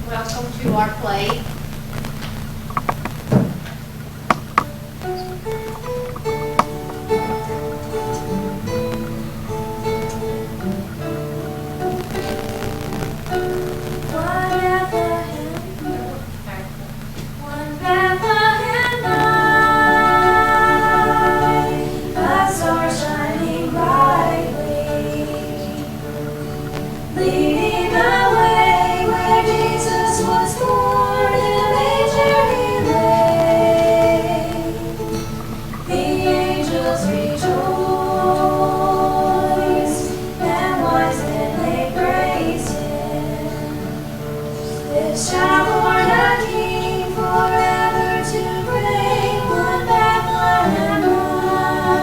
Welcome to our play. Leading the way where Jesus was born in a manger he lay. The angels rejoiced, and wise men they praised him. This child born a king forever to reign, one Bethlehem light,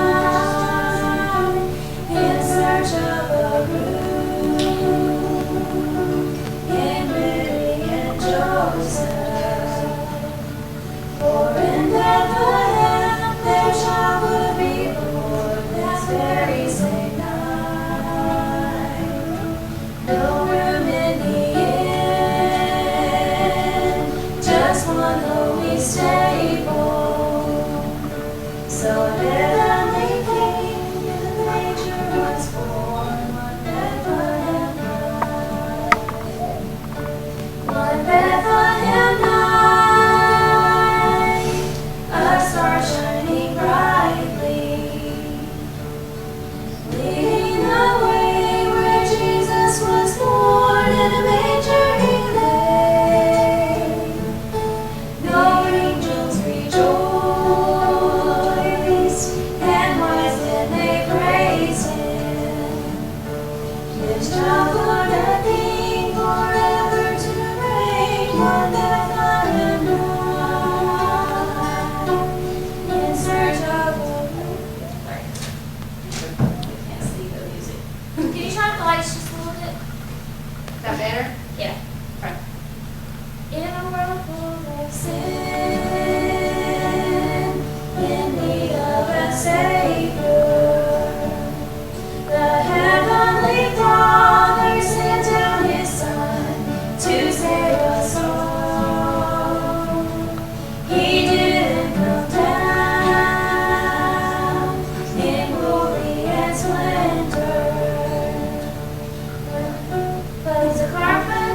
in search of a root. For in Bethlehem their child would be born that very same night. No room in the inn, just one holy stable. So a heavenly King in the manger was born, one Bethlehem night. One Bethlehem night. Better? Yeah. Okay. In a world full of sin, in need of a Savior, the Heavenly Father sent down His Son to save us all. He didn't come down in glory and splendor, but He's a carpenter.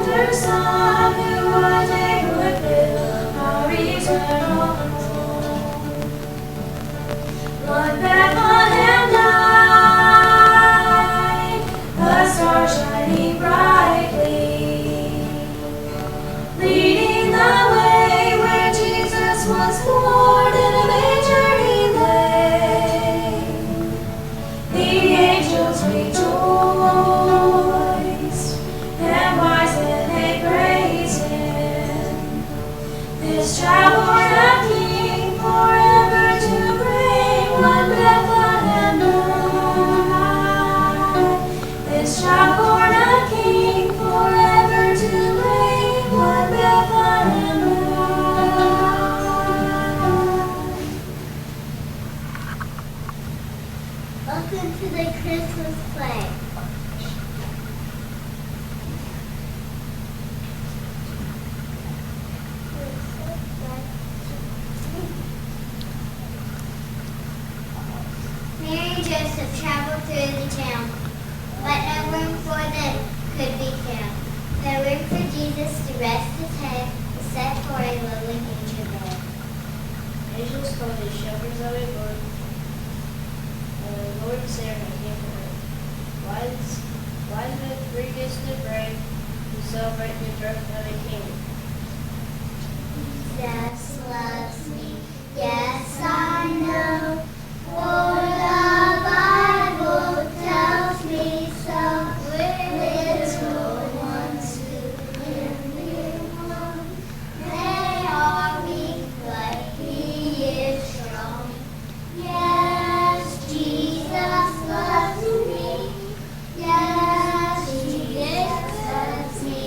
Welcome to the Christmas play. Mary and Joseph traveled through the town, but no room for them could be found. No room for Jesus to rest his head, except for a lowly manger bed. Angels told the shepherds of a birth, the Lord and Savior came to earth. Wise men three gifts to bring to celebrate the birth of a king. Jesus loves me, yes I know, for the Bible tells me so. Little ones who him belong, they are weak, but he is strong. Yes, Jesus loves me. Yes, Jesus loves me.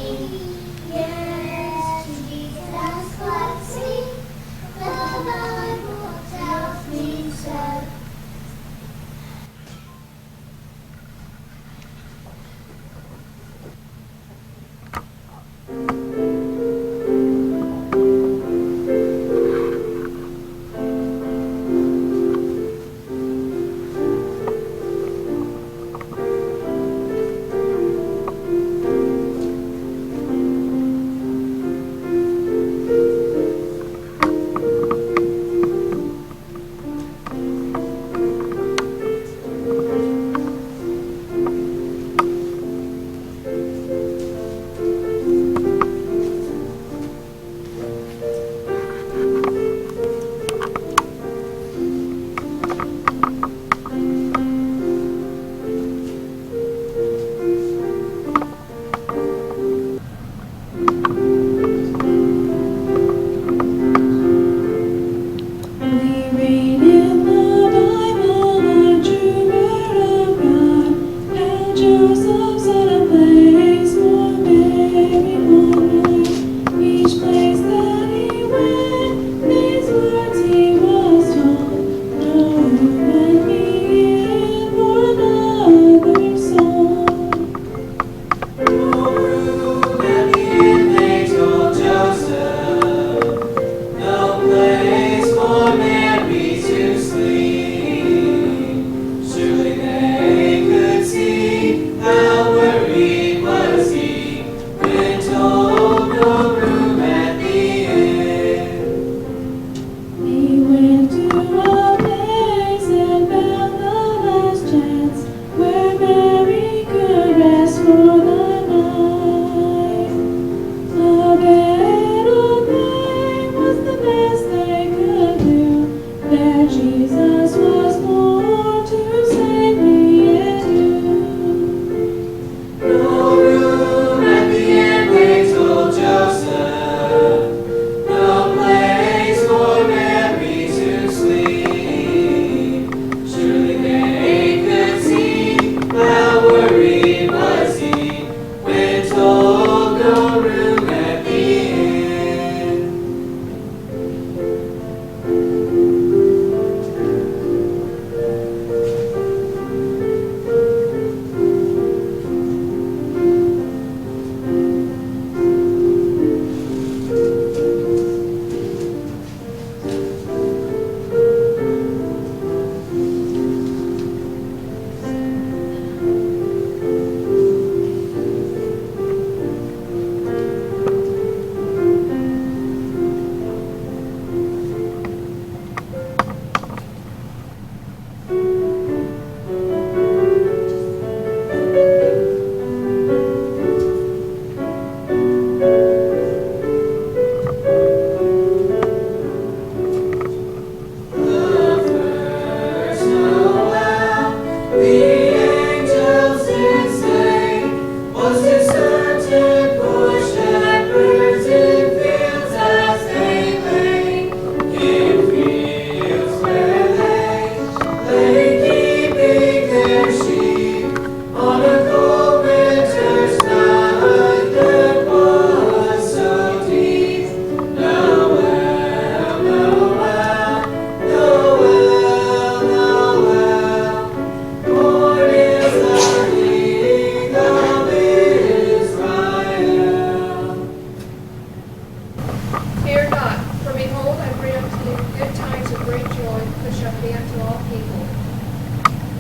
people.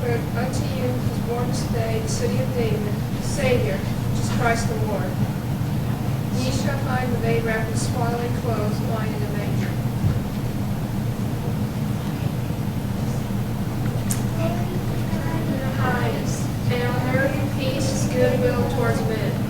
For unto you is born this day in the city of David, a Savior, which is Christ the Lord. Ye shall find the babe wrapped in swaddling clothes, lying in a manger. In the highest, and on earth peace, goodwill towards men.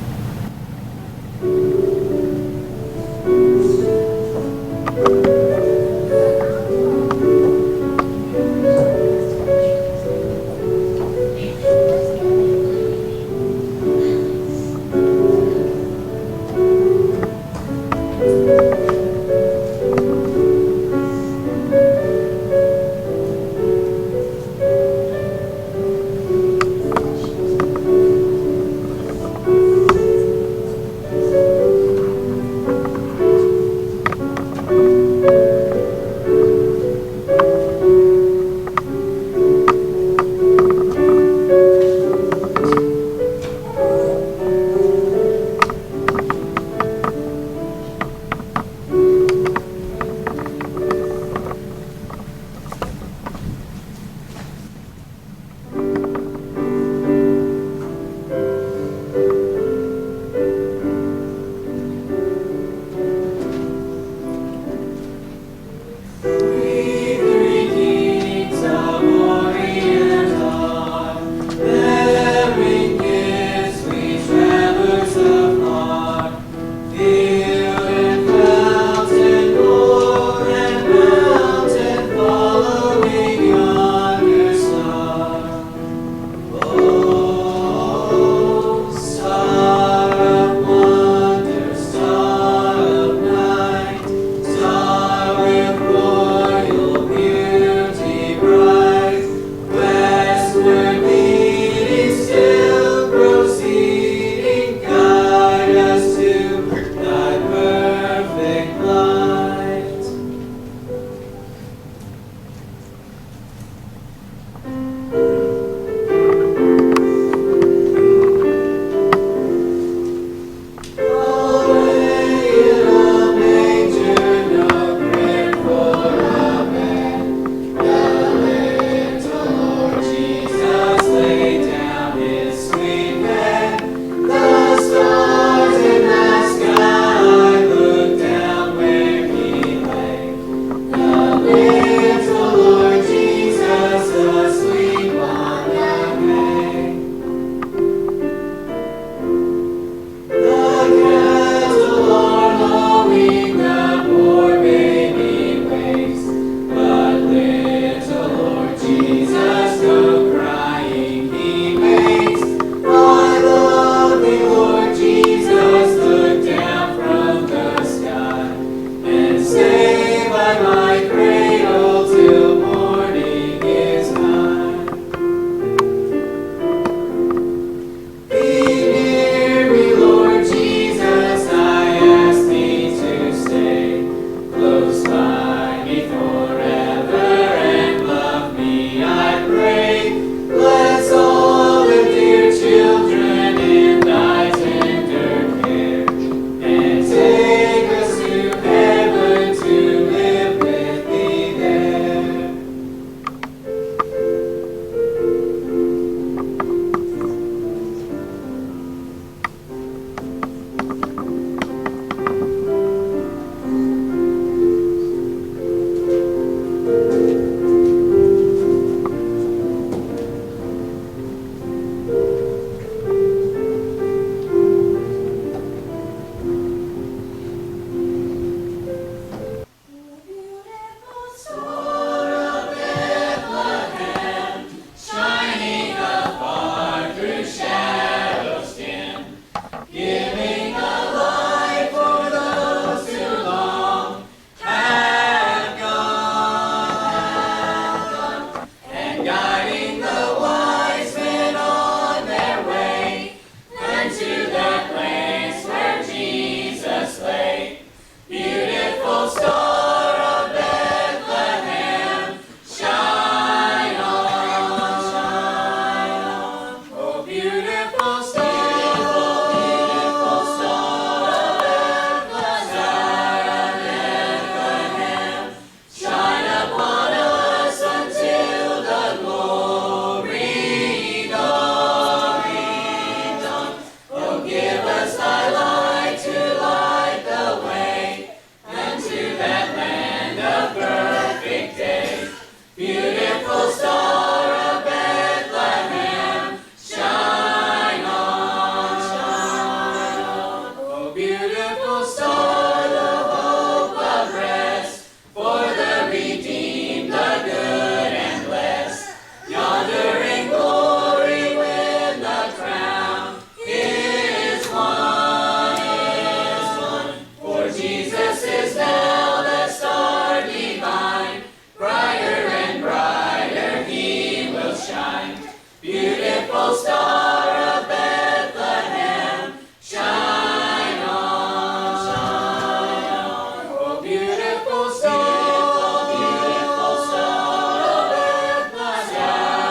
Beautiful star of Bethlehem, shine on, shine on. Oh, beautiful star, beautiful star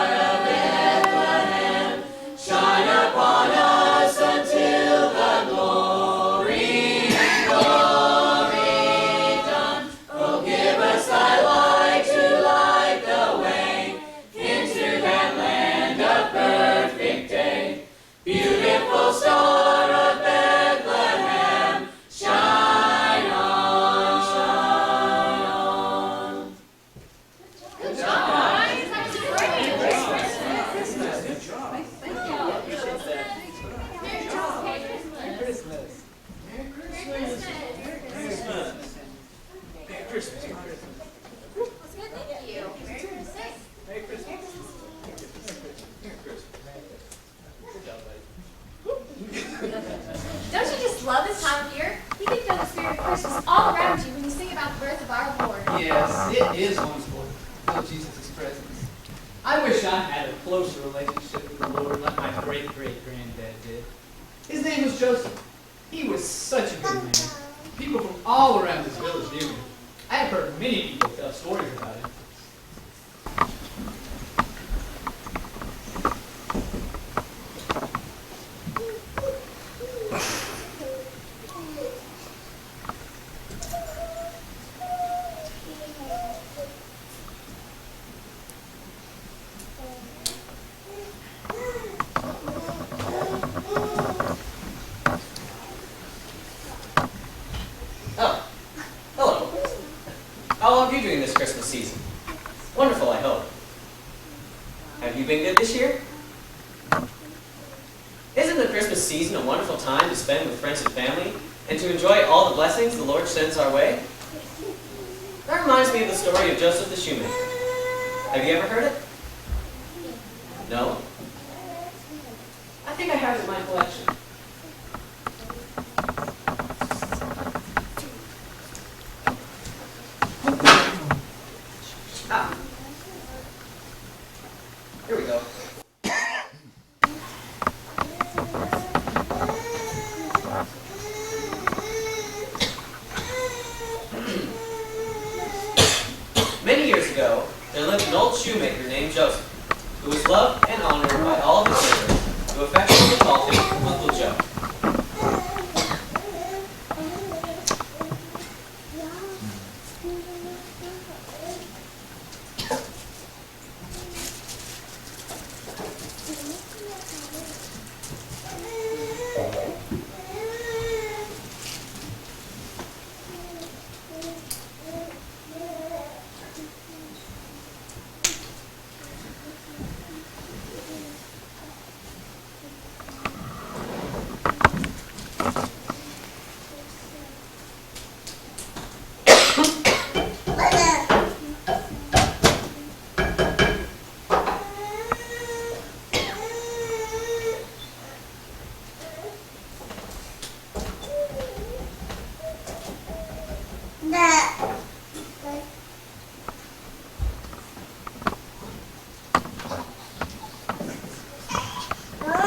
of Bethlehem, shine upon us until the glory done. Oh, give us thy light to light the way into that land of perfect day. Beautiful star of Bethlehem, shine on, shine on. Good job, guys. That was great. Thank you. Merry Christmas. Don't you just love this time of year? You can feel the spirit of Christmas all around you when you sing about the birth of our Lord. Yes, it is wonderful to feel Jesus' presence. I wish I had a closer relationship with the Lord like my great-great-granddad did. His name was Joseph. He was such a good man. People from all around this village knew him. I have heard many people tell stories about him. Oh, hello. How are you doing this Christmas season? Wonderful, I hope. Have you been good this year? Isn't the Christmas season a wonderful time to spend with friends and family and to enjoy all the blessings the Lord sends our way? That reminds me of the story of Joseph the shoemaker. Have you ever heard it? No? I think I have it in my collection. Ah. Here we go. Many years ago, there lived an old shoemaker named Joseph, who was loved and honored by all of his neighbors, who affectionately called him Uncle Joe.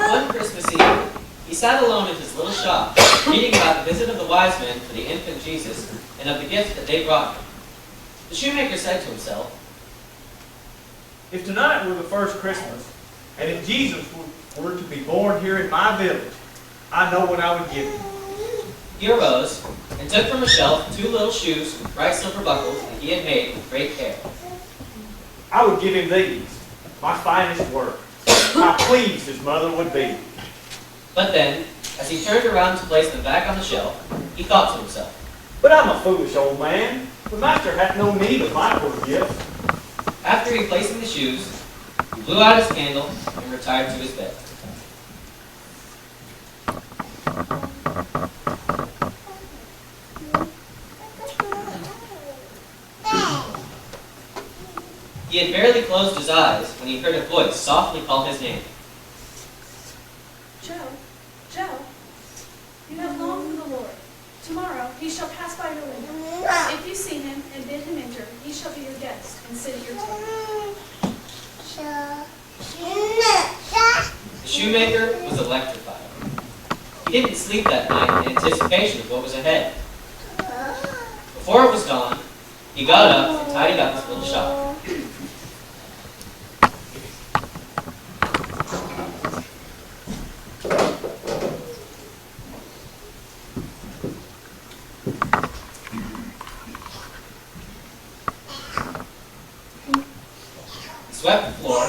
One Christmas Eve, he sat alone in his little shop, reading about the visit of the wise men for the infant Jesus and of the gift that they brought him. The shoemaker said to himself, If tonight were the first Christmas, and if Jesus were to be born here in my village, I know what I would give him. He arose and took from a shelf 2 little shoes with bright silver buckles that he had made with great care. I would give him these, my finest work. How pleased his mother would be. But then, as he turned around to place them back on the shelf, he thought to himself, But I'm a foolish old man. The master hath no need of my poor gifts. after replacing the shoes, he blew out his candle and retired to his bed. He had barely closed his eyes when he heard a voice softly call his name. Joe, Joe, you have longed for the Lord. Tomorrow he shall pass by your window. If you see him and bid him enter, he shall be your guest and sit at your table. Sure. shoemaker was electrified. He didn't sleep that night in anticipation of what was ahead. Before it was dawn, he got up and tidied up his little shop. He swept the floor,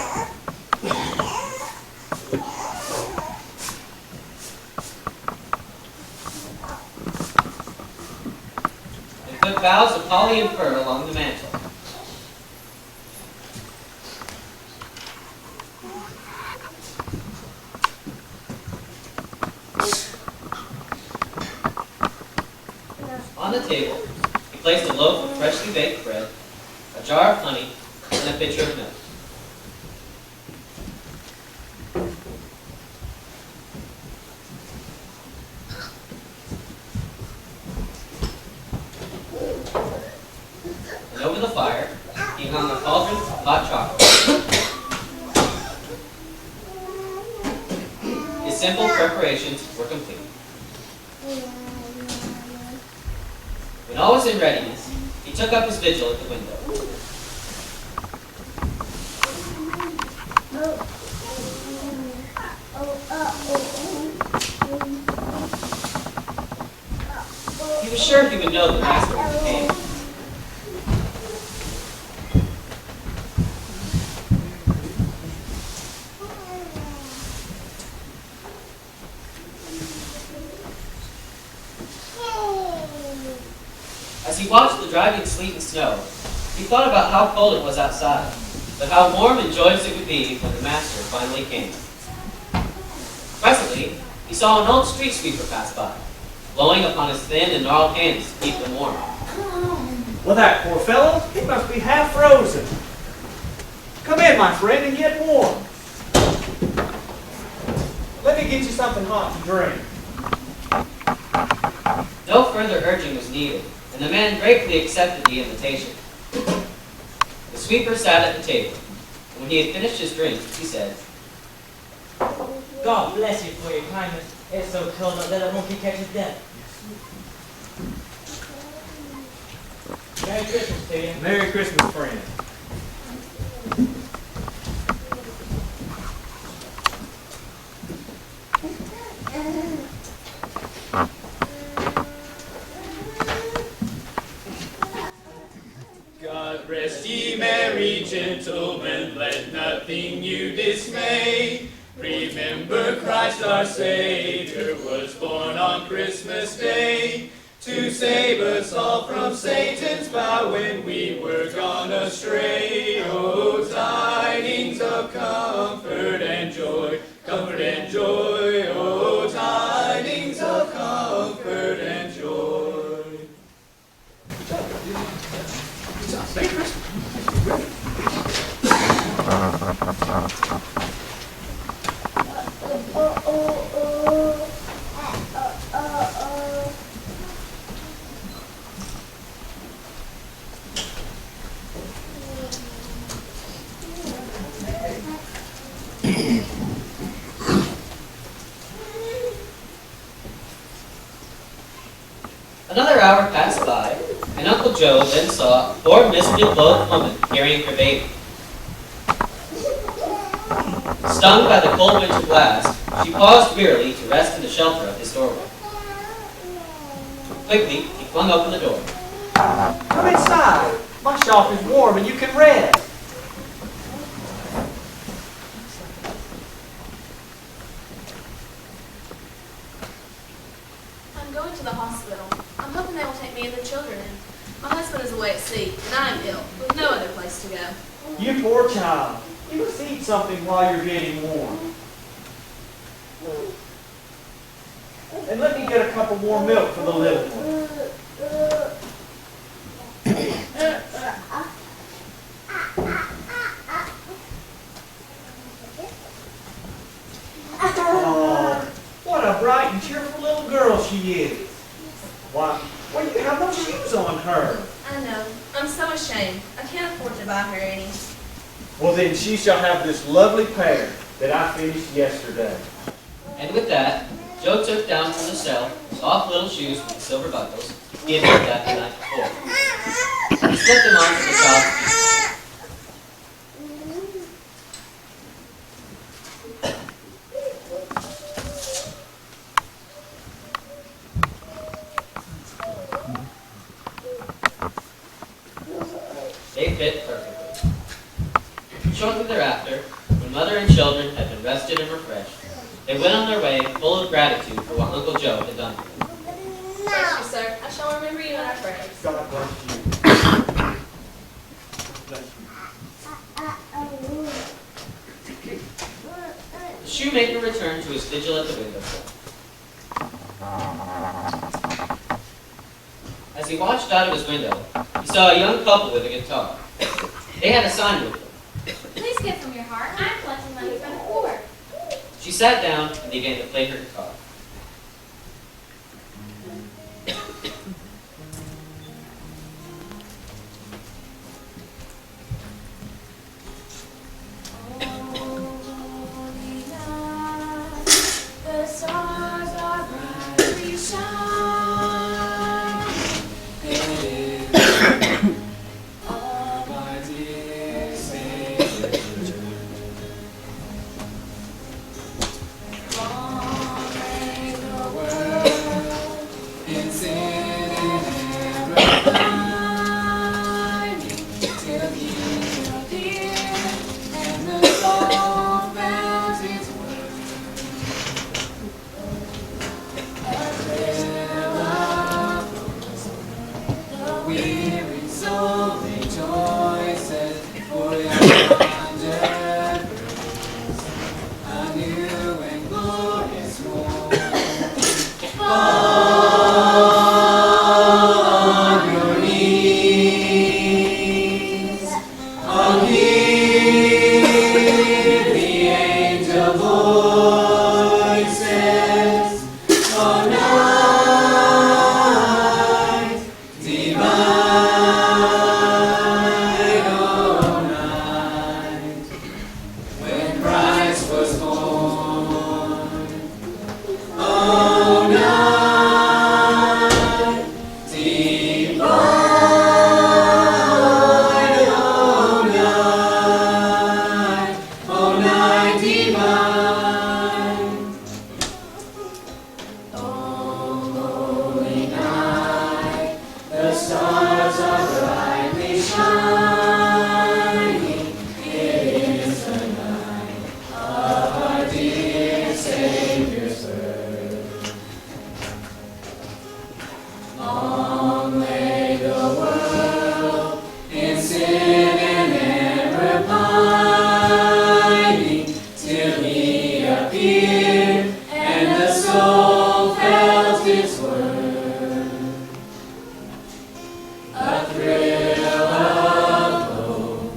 and put boughs of holly and fir along the mantel. On the table, he placed a loaf of freshly baked bread, a jar of honey, and a pitcher of milk. And over the fire, he hung a cauldron of hot chocolate. His simple preparations were complete. When all was in readiness, he took up his vigil at the window. He was sure he would know the master when he came. As he watched the driving sleet and snow, he thought about how cold it was outside, but how warm and joyous it would be when the master finally came. Presently, he saw an old street sweeper pass by, blowing upon his thin and gnarled hands to keep them warm. Well, that poor fellow, he must be half frozen. Come in, my friend, and get warm. Let me get you something hot to drink. No further urging was needed, and the man gratefully accepted the invitation. The sweeper sat at the table, and when he had finished his drink, he said, God bless you for your kindness. It's so cold out there that monkey catches death. Merry Christmas to you. Merry Christmas, friend. God rest ye merry gentlemen, let nothing you dismay. Remember Christ our Savior was born on Christmas Day, to save us all from Satan's power when we were gone astray. Oh, tidings of comfort and joy, comfort and joy. Oh, tidings of comfort and joy. Another hour passed by, and Uncle Joe then saw a poor misted-clothed woman carrying her baby. Stung by the cold winter blast, she paused wearily to rest in the shelter of his doorway. Quickly, he flung open the door. Come inside. My shop is warm and you can rest. I'm going to the hospital. I'm hoping they will take me and the children in. My husband is away at sea, and I am ill, with no other place to go. You poor child. You must eat something while you're getting warm. And let me get a cup of warm milk for the little one. Oh, what a bright and cheerful little girl she is. Why, you have no shoes on her. I know. I'm so ashamed. I can't afford to buy her any. Well, then she shall have this lovely pair. that I finished yesterday. And with that, Joe took down from the cell soft little shoes with the silver buckles he had picked up the night before. He slipped them onto the child's feet. They fit perfectly. Shortly thereafter, when mother and children had been rested and refreshed, they went on their way full of gratitude for what Uncle Joe had done for them. Bless you, sir. I shall remember you in our prayers. God bless you. Bless you. The shoemaker returned to his vigil at the window. As he watched out of his window, he saw a young couple with a guitar. They had a sign with them. Please give from your heart. I'm collecting money for the poor. She sat down and began to play her guitar. The stars are brightly shining. All my dear Savior, Long may the world in sin and error shining till He appear, and the soul felt its worth. A thrill of the weary soul rejoices for yonder praise, a new and glorious morn. On your knees, I'll hear the angel voices. Oh, night divine, oh, night, when Christ was born. Oh, night divine, oh, night divine. Holy night, the stars are brightly shining. It is the night of our dear Savior's birth. Long lay the world in sin and error pining, till He appeared, and the soul felt its worth. A thrill of hope,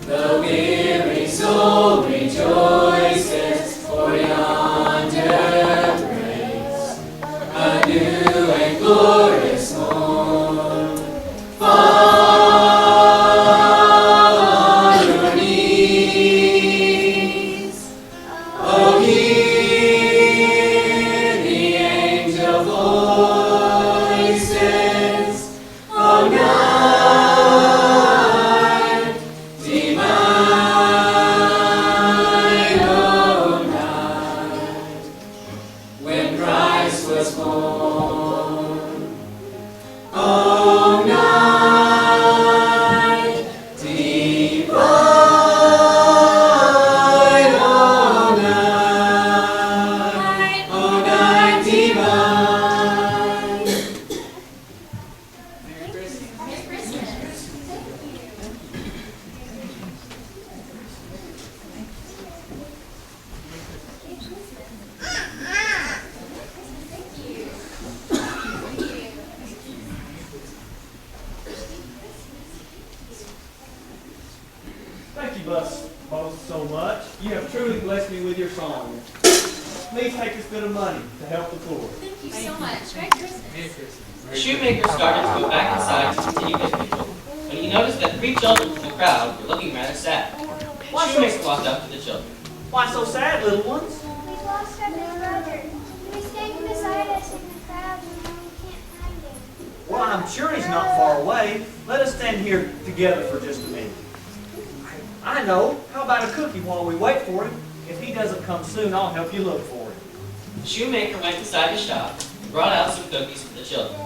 the weary soul rejoices for yonder grace, a new and glorious morn. Fall on your knees. Oh, hear the angel voices. Oh, night divine, oh, night, when Christ was born. Oh, night divine, oh, night divine. Merry Christmas. Thank you both so much. You have truly blessed me with your song. Please take this bit of money to help the poor. Thank you so much. Merry Christmas. The shoemaker started to go back inside to continue his vigil, when he noticed that 3 children from the crowd were looking rather sad. The shoemaker walked up to the children. Why so sad, little ones? We've lost our big brother. He was standing beside us in the crowd, and now we can't find him. Well, I'm sure he's not far away. Let us stand here together for just a minute. I know. How about a cookie while we wait for him? If he doesn't come soon, I'll help you look for him. The shoemaker went inside his shop and brought out some cookies for the children.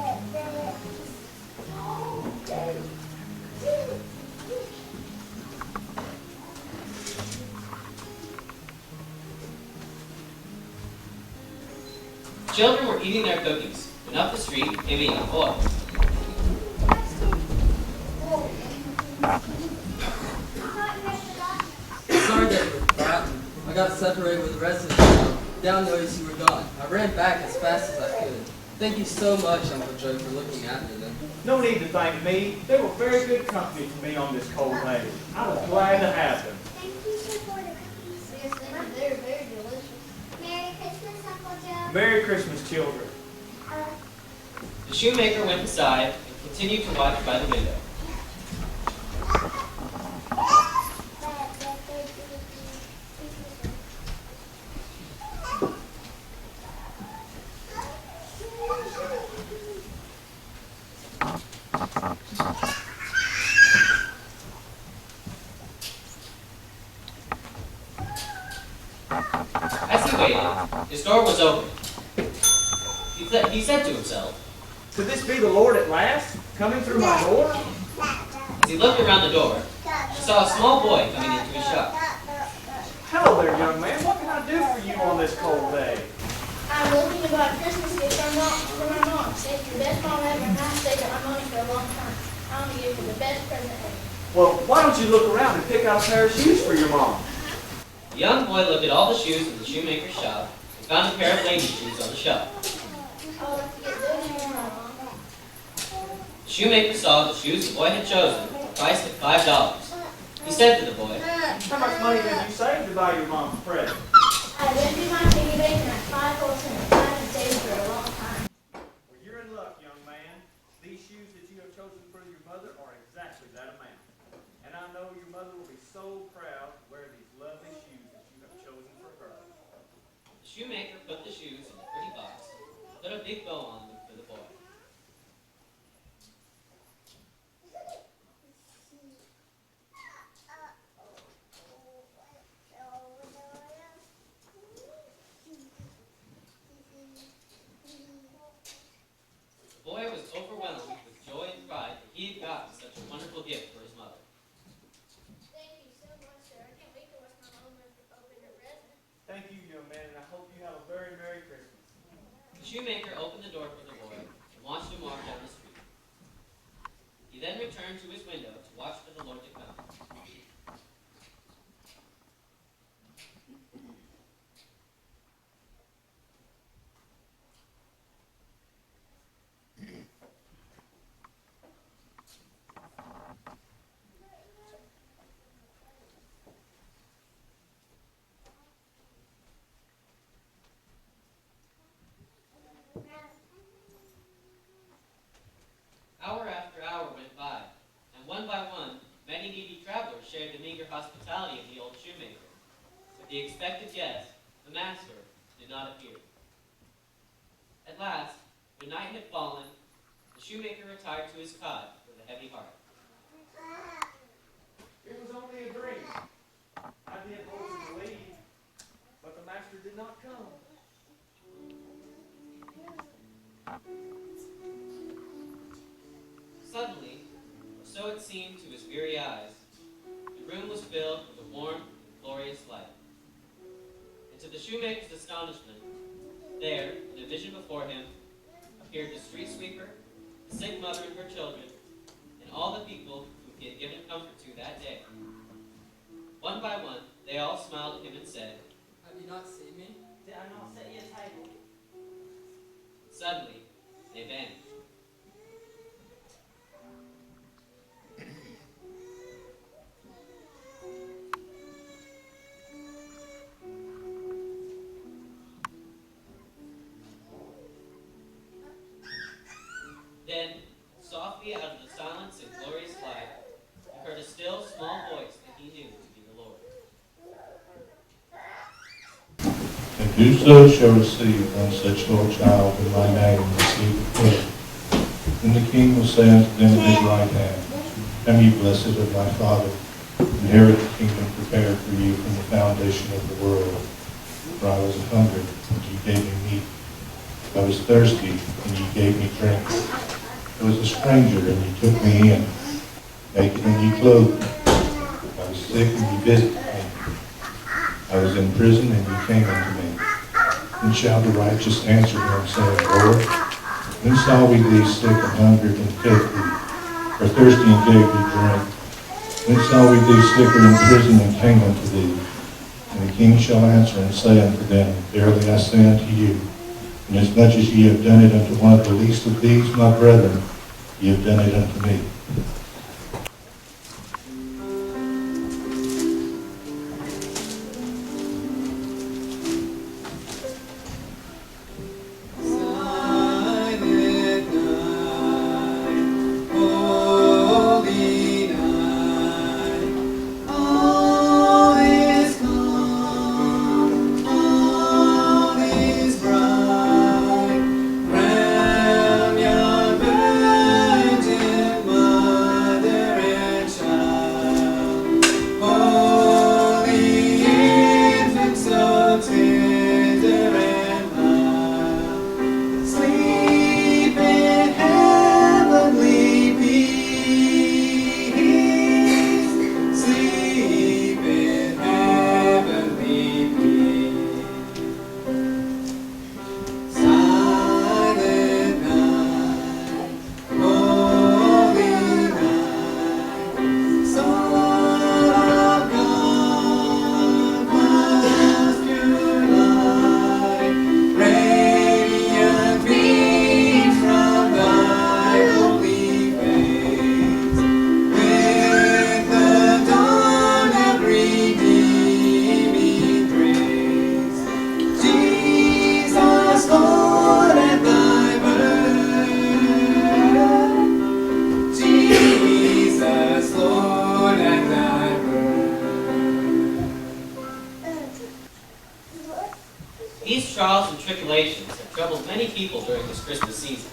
The children were eating their cookies when up the street came a young boy. Sorry that you were forgotten. I got separated with the rest of the town. Down noticed you were gone. I ran back as fast as I could. Thank you so much, Uncle Joe, for looking after them. No need to thank me. They were very good company for me on this cold day. I was glad to have them. Thank you for the cookies. Yes, they're very delicious. Merry Christmas, Uncle Joe. Merry Christmas, children. The shoemaker went inside and continued to watch by the window. As he waited, his door was open. He said to himself, Could this be the Lord at last, coming through my door? as he looked around the door, he saw a small boy coming into his shop. Hello there, young man. What can I do for you on this cold day? I'm looking to buy a Christmas gift for my mom. Saved your best mom ever, and I've saved up my money for a long time. I want to give you the best present ever. Well, why don't you look around and pick out a pair of shoes for your mom? The young boy looked at all the shoes in the shoemaker's shop and found a pair of ladies' shoes on the shelf. I would like to get those for my mom. The shoemaker saw the shoes the boy had chosen, priced at $5. He said to the boy, How much money have you saved to buy your mom a present? I went through my piggy bank and I 5 whole cents. I have saved for a long time. Well, you're in luck, young man. These shoes that you have chosen for your mother are exactly that amount. And I know your mother will be so proud to wear these lovely shoes that you have chosen for her. the shoemaker put the shoes in a pretty box, put a big bow on them for the boy. The boy was overwhelmed with joy and pride that he had gotten such a wonderful gift for his mother. Thank you so much, sir. I can't wait to watch my mom open her present. Thank you, young man, and I hope you have a very Merry Christmas. The shoemaker opened the door for the boy and watched him walk down the street. He then returned to his window to watch for the Lord to come. Hour after hour went by, and one by one, many needy travelers shared the meager hospitality of the old shoemaker. But the expected guest, the master, did not appear. At last, when night had fallen, the shoemaker retired to his cot with a heavy heart. It was only a dream. I did hope to leave, but the master did not come. Suddenly, or so it seemed to his weary eyes, the room was filled with a warm, glorious light. And to the shoemaker's astonishment, there, in a vision before him, appeared the street sweeper, the sick mother and her children, and all the people whom he had given comfort to that day. One by one, they all smiled at him and said, Have you not seen me? Did I not set you a table? Suddenly, they vanished. Then, softly out of the silence and glorious light, he heard a still, small voice that he knew to be the Lord. Whoso shall receive one such little child in my name receiveth me. Then the king will say unto them at his right hand, Come ye blessed of my Father, inherit the kingdom prepared for you from the foundation of the world. For I was hungry, and ye gave me meat. I was thirsty, and ye gave me drink. I was a stranger, and ye took me in. Naked, and ye clothed me. I was sick, and ye visited me. I was in prison, and ye came unto me. Then shall the righteous answer him, saying, Lord, when saw we thee sick and hungered and fed thee, or thirsty and gave thee drink? When saw we thee sick or in prison and came unto thee? And the king shall answer and say unto them, Verily I say unto you, inasmuch as ye have done it unto one of the least of these, my brethren, ye have done it unto me. These trials and tribulations have troubled many people during this Christmas season.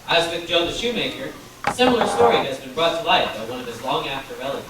As with Joe the shoemaker, a similar story has been brought to light by one of his long-after relatives.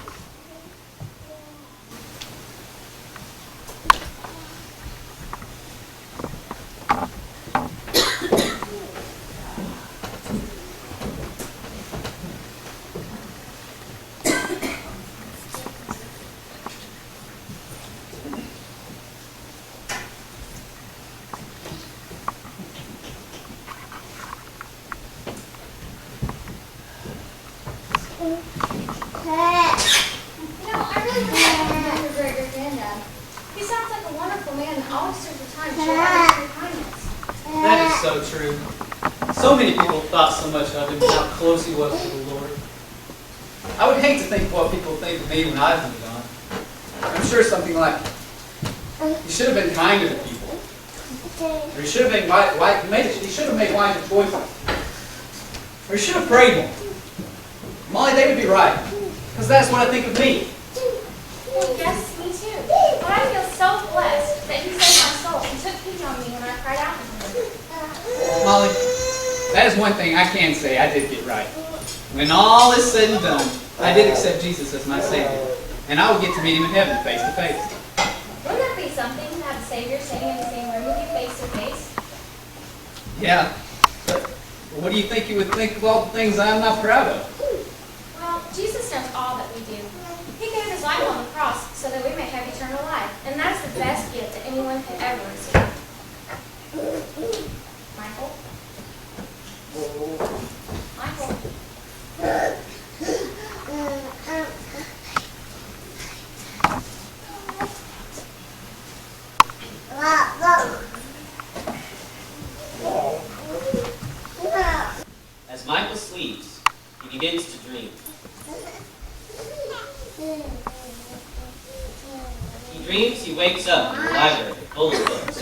I really wish I could remember your great-granddad. He sounds like a wonderful man and always took the time to show others your kindness. That is so true. So many people thought so much of him and how close he was to the Lord. I would hate to think what people think of me when I've moved on. I'm sure something like, he should have been kinder to people. Or he should have been he should have made wiser choices. Or he should have prayed more. Molly, they would be right. Because that's what I think of me. Yes, me too. But I feel so blessed that he saved my soul and took pity on me when I cried out to him. Molly, that is one thing I can say I did get right. When all is said and done, I did accept Jesus as my Savior. And I will get to meet him in heaven face to face. Wouldn't that be something to have a Savior sitting in the same room with you face to face? Yeah. But what do you think he would think of all the things I'm not proud of? Well, Jesus knows all that we do. He gave his life on the cross so that we may have eternal life. And that's the best gift that anyone could ever receive. Michael? Michael? As Michael sleeps, he begins to dream. He dreams he wakes up in the library full of books.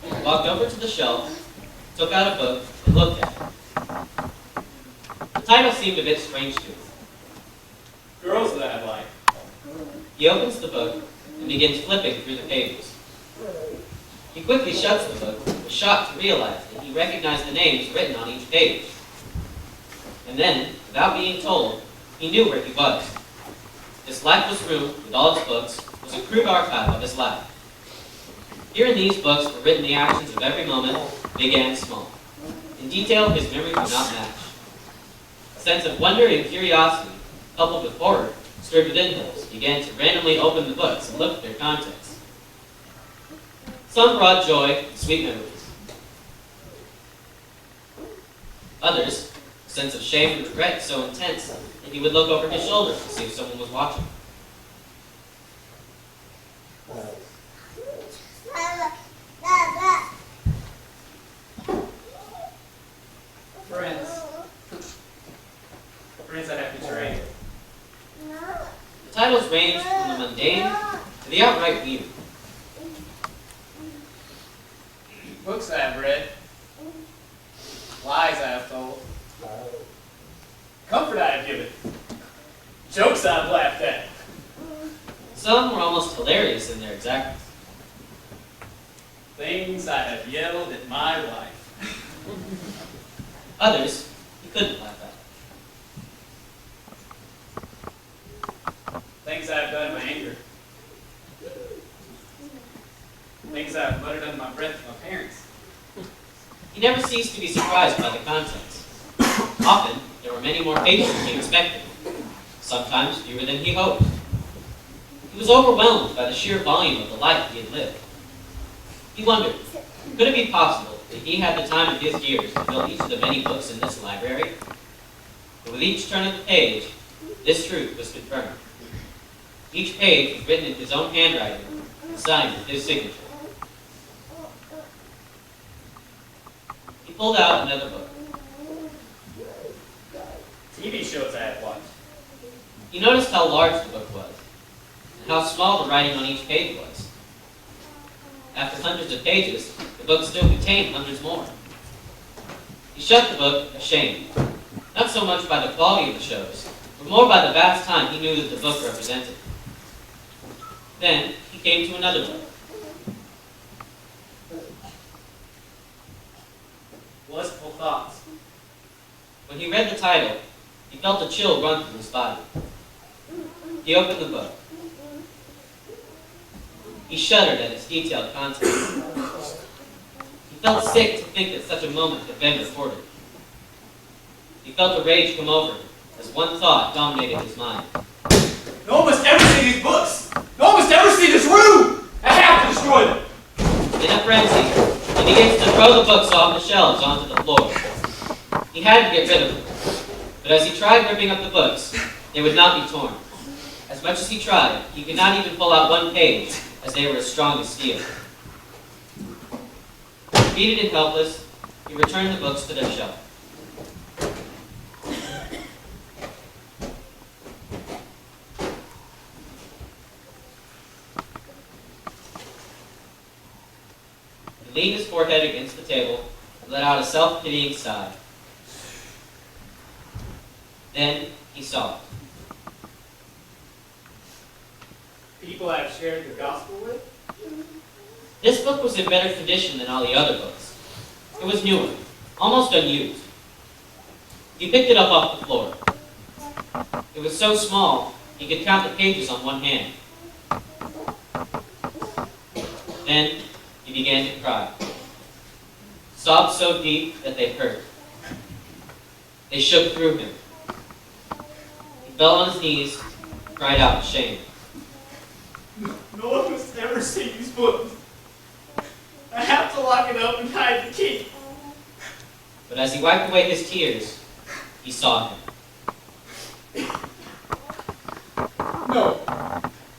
He walked over to the shelf, took out a book, and looked at it. The title seemed a bit strange to him. Girls that I like. He opens the book and begins flipping through the pages. He quickly shuts the book, was shocked to realize that he recognized the names written on each page. And then, without being told, he knew where he was. This lifeless room, with all its books, was a crude archive of his life. Here in these books were written the actions of every moment, big and small. In detail, his memory could not match. A sense of wonder and curiosity, coupled with horror, stirred within him as he began to randomly open the books and look at their contents. Some brought joy and sweet memories. Others, a sense of shame and regret so intense that he would look over his shoulder to see if someone was watching. Friends, I have to trade. The titles ranged from the mundane to the outright weird. Books I have read. Lies I have told. Comfort I have given. Jokes I have laughed at. Some were almost hilarious in their exactness. Things I have yelled at my wife. Others, he couldn't laugh at. Things I have done in my anger. Things I have muttered under my breath to my parents. He never ceased to be surprised by the contents. Often, there were many more pages than he expected, sometimes fewer than he hoped. He was overwhelmed by the sheer volume of the life he had lived. He wondered, could it be possible that he had the time of his years to fill each of the many books in this library? But with each turn of the page, this truth was confirmed. Each page was written in his own handwriting and signed with his signature. He pulled out another book. TV shows I have watched. He noticed how large the book was, and how small the writing on each page was. After hundreds of pages, the book still contained hundreds more. He shut the book, ashamed, not so much by the quality of the shows, but more by the vast time he knew that the book represented. Then he came to another book. Lustful Thoughts. When he read the title, he felt a chill run through his body. He opened the book. He shuddered at its detailed contents. He felt sick to think that such a moment had been recorded. He felt a rage come over him as one thought dominated his mind. No one must ever see these books! No one must ever see this room! I have to destroy them! In a frenzy, he begins to throw the books off the shelves onto the floor. He had to get rid of them. But as he tried ripping up the books, they would not be torn. As much as he tried, he could not even pull out one page, as they were as strong as steel. Defeated and helpless, he returned the books to their shelf. He leaned his forehead against the table and let out a self-pitying sigh. Then he saw it. People I have shared the gospel with? This book was in better condition than all the other books. It was newer, almost unused. He picked it up off the floor. It was so small, he could count the pages on one hand. Then he began to cry. Sobs so deep that they hurt. They shook through him. He fell on his knees, cried out in shame. No one must ever see these books. I have to lock it up and hide the key. But as he wiped away his tears, he saw him. No.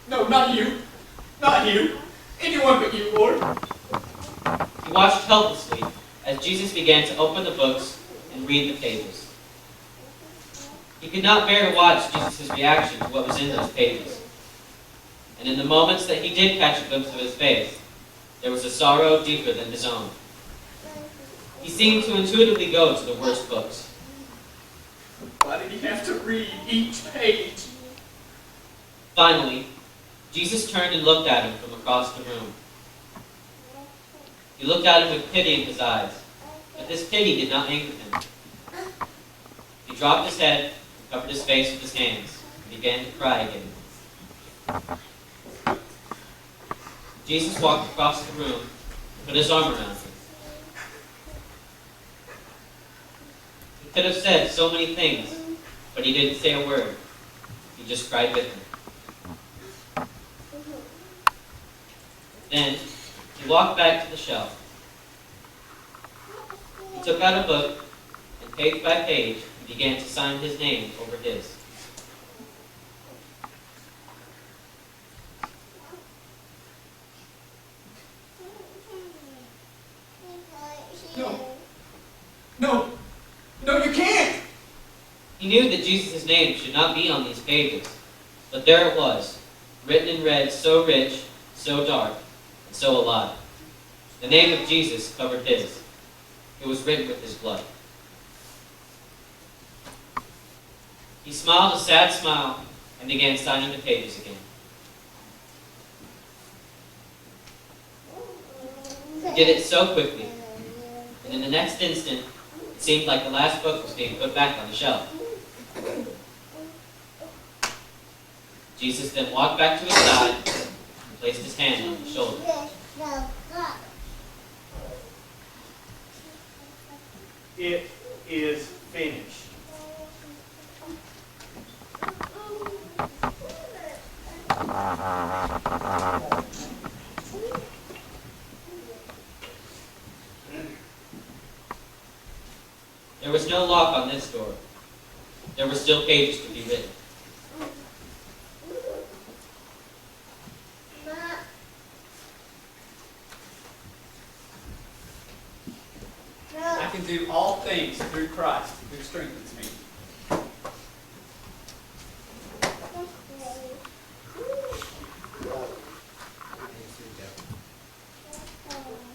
No, not you. Not you. Anyone but you, Lord. He watched helplessly as Jesus began to open the books and read the pages. He could not bear to watch Jesus' reaction to what was in those pages. And in the moments that he did catch a glimpse of his face, there was a sorrow deeper than his own. He seemed to intuitively go to the worst books. Why did he have to read each page? Finally, Jesus turned and looked at him from across the room. He looked at him with pity in his eyes, but this pity did not anger him. He dropped his head and covered his face with his hands and began to cry again. Jesus walked across the room and put his arm around him. He could have said so many things, but he didn't say a word. He just cried with him. Then he walked back to the shelf. He took out a book, and page by page, he began to sign his name over his. No, you can't! He knew that Jesus' name should not be on these pages, but there it was, written in red, so rich, so dark, and so alive. The name of Jesus covered his. It was written with his blood. He smiled a sad smile and began signing the pages again. He did it so quickly, and in the next instant, it seemed like the last book was being put back on the shelf. Jesus then walked back to his side and placed his hand on his shoulder. It is finished. There was no lock on this door. There were still pages to be written. I can do all things through Christ who strengthens me.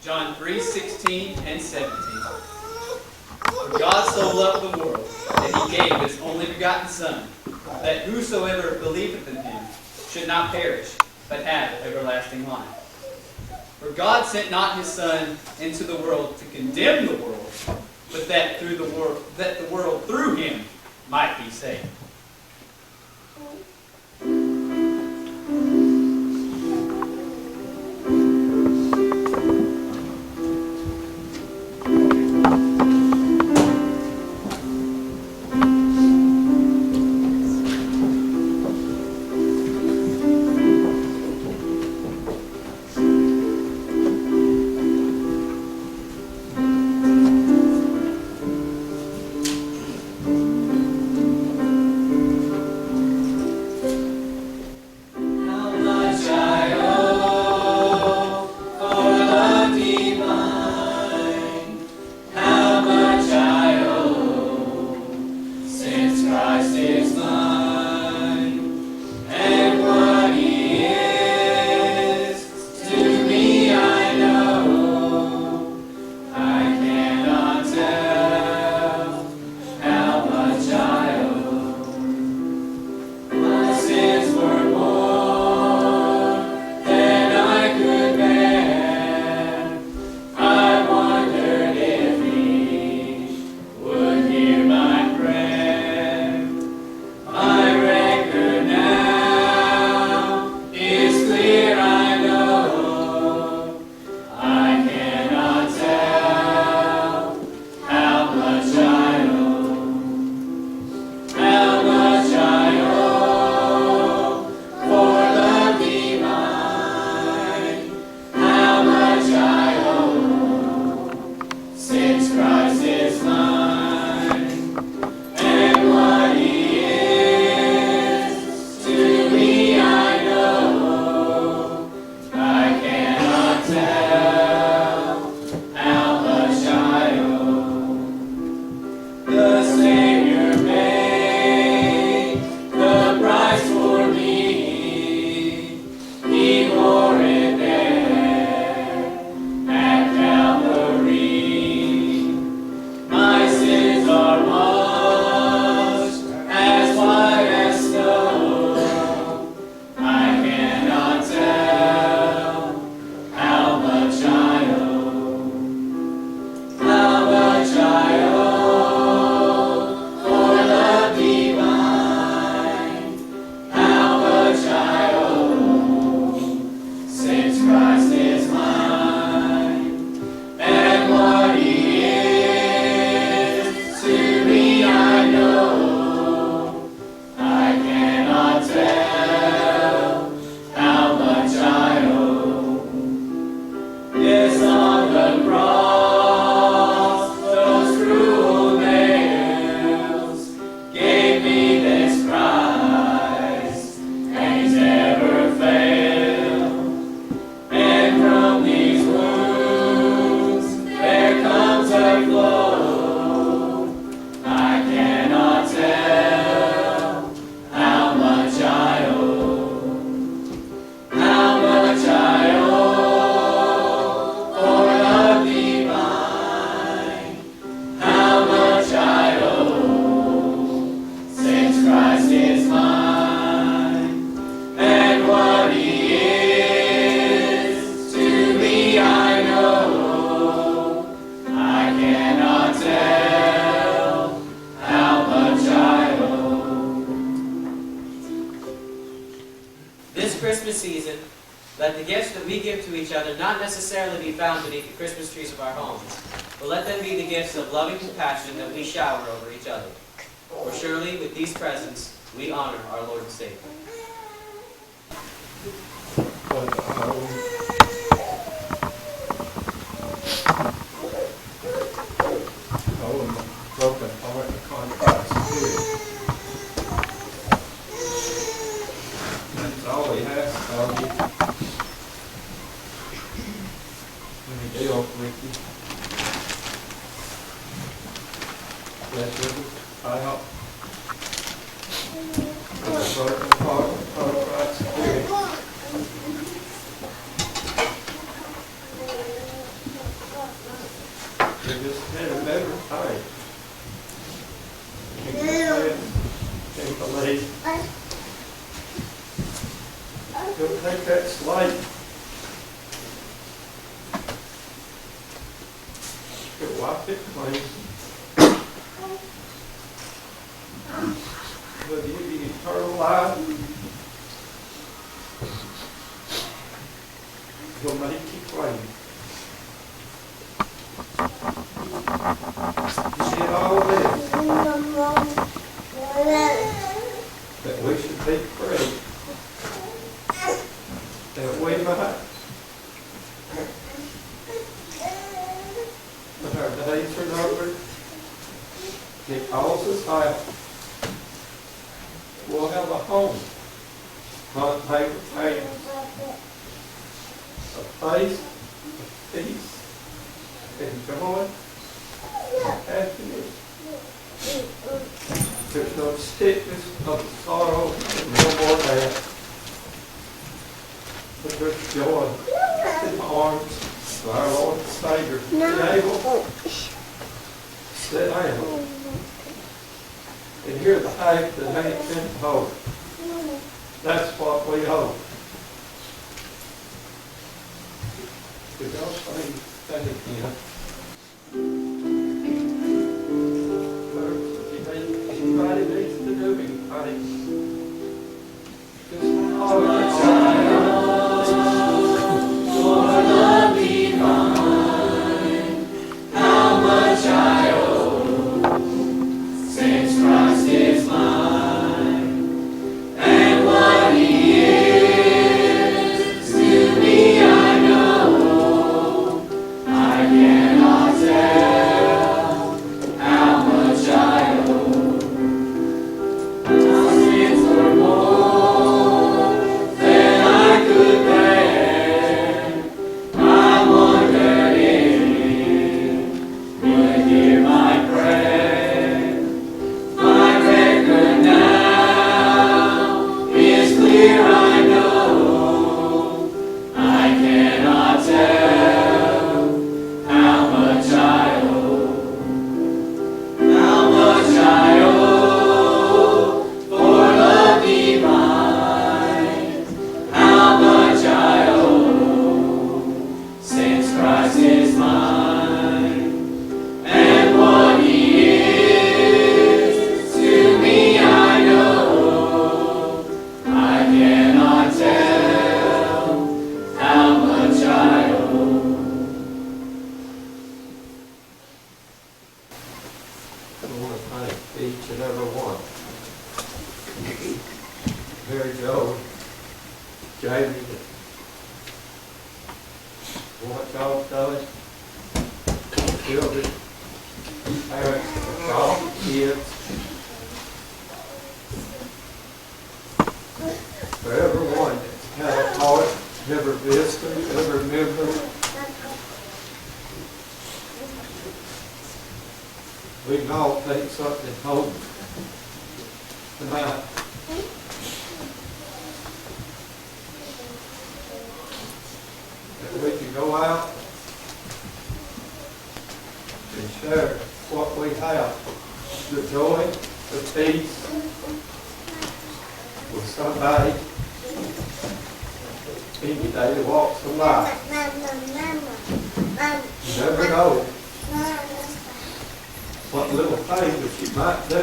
John 3:16 and 17. For God so loved the world that he gave his only begotten Son, that whosoever believeth in him should not perish, but have everlasting life. For God sent not his Son into the world to condemn the world, but that the world through him might be saved. This Christmas season, let the gifts that we give to each other not necessarily be found beneath the Christmas trees of our homes, but let them be the gifts of loving compassion that we shower over each other. For surely with these presents, we honor our Lord and Savior. Broken heart and contrite spirit. That's all he has of you. When he deals with you. That's with us. I hope. With a broken heart and contrite spirit. You just had a better time. Can't believe. You'll take that slate. You'll wipe it clean. Will give you eternal life. He'll make you clean. You did all this. That we should be free. That we might. But our days are numbered. He calls us out. We'll have a home. Not paper things. A place of peace and joy and happiness. There's no sickness, no sorrow, and no more death. But there's joy in the arms of our Lord and Savior. Being able to sit down and hear the hype that ain't been told. That's what we hope. We don't say that again. Anybody needs to do anything. Just holler at each and every one. Mary Jo, Jamie, what y'all done, children, parents, y'all, kids, for everyone that's had a heart, never visitor, ever member. We can all take something home tonight. That we can go out and share what we have, the joy, the peace with somebody any day that walks the life. You never know what little thing that you might do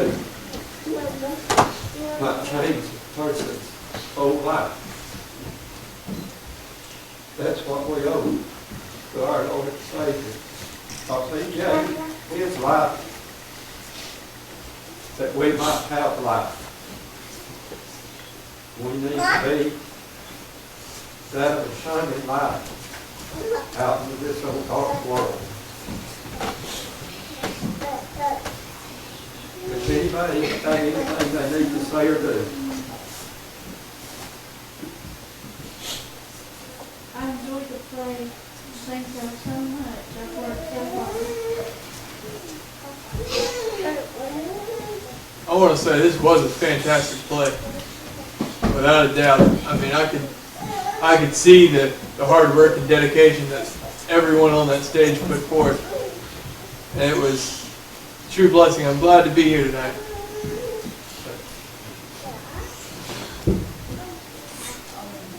might change a person's whole life. That's what we owe to our Lord and Savior. Because He gave His life that we might have life. We need to be that of a shining light out into this old dark world. If anybody has anything they need to say or do. I enjoyed the play. Thank you so much. I've worked so hard. I want to say this was a fantastic play, without a doubt. I mean, I could see the hard work and dedication that everyone on that stage put forth, and it was a true blessing. I'm glad to be here tonight.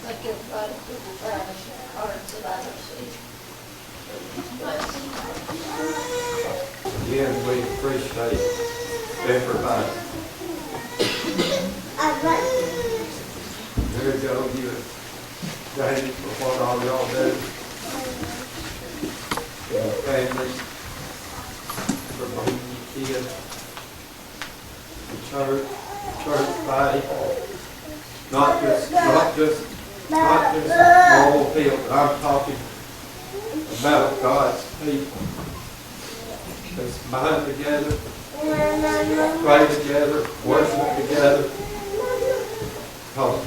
Thank everybody for the flowers and cards that I received. Again, we appreciate everybody. There you go, you thank you for what all y'all do. For your families, for bringing your kids, the church body. Not just small field, but I'm talking about God's people. Let's bind together, pray together, worship together. Because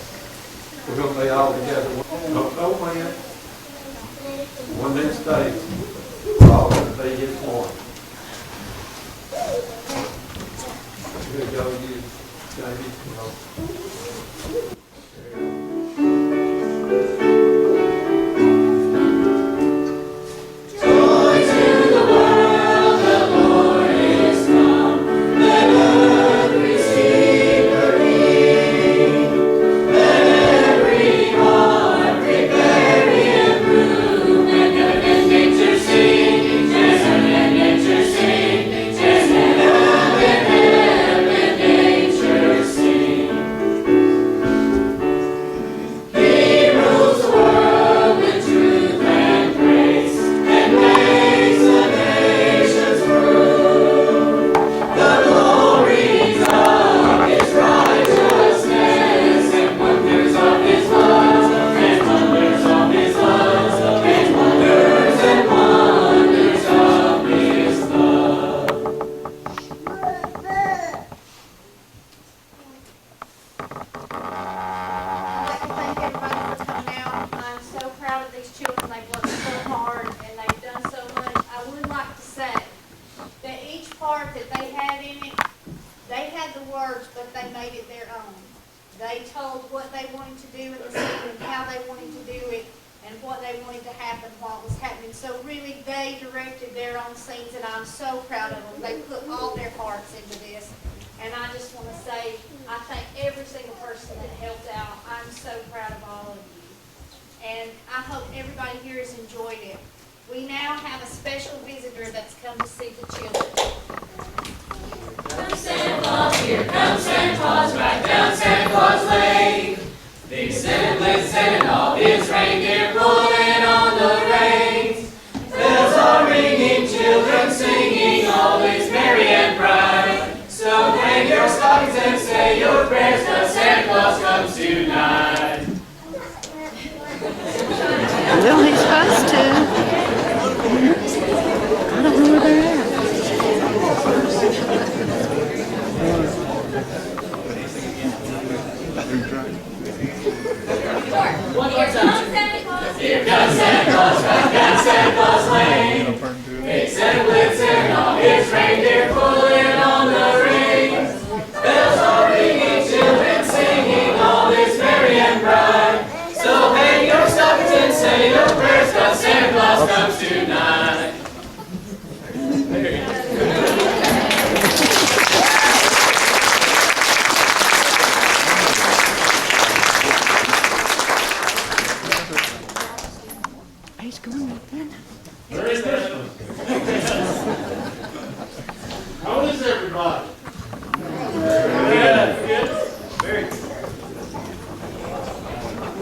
we're going to be all together. Don't know when. One of these days, we're all going to be His one. Here you go, you, Jamie.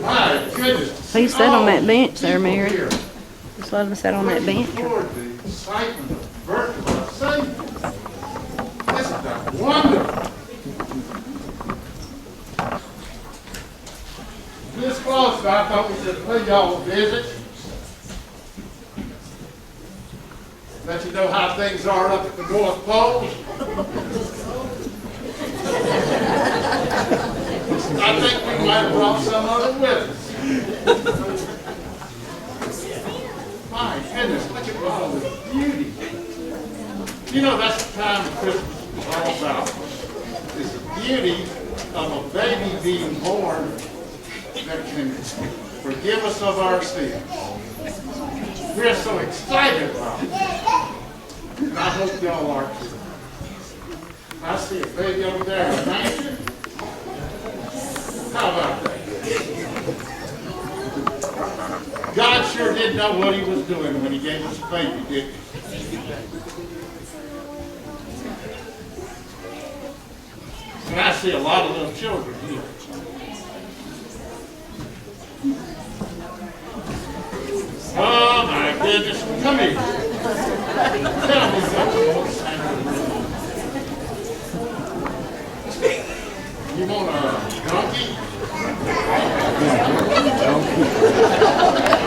All right, goodness. Please sit on that bench there, people Mary. here. Just let them sit on that bench. Lord, the excitement of the birth of our Savior. Isn't that wonderful? This close, I thought we should pay y'all a visit. Let you know how things are up at the North Pole. I think we might have brought some of it with us. My goodness, look at all this beauty. You know, that's the time of Christmas is all about. It's the beauty of a baby being born that can forgive us of our sins. We're so excited about it. And I hope y'all are too. I see a baby over there in a manger. How about that? God sure did know what he was doing when he gave us a baby, didn't he? And I see a lot of little children here. Oh my goodness, come here. Tell me something, old Santa. You want a donkey?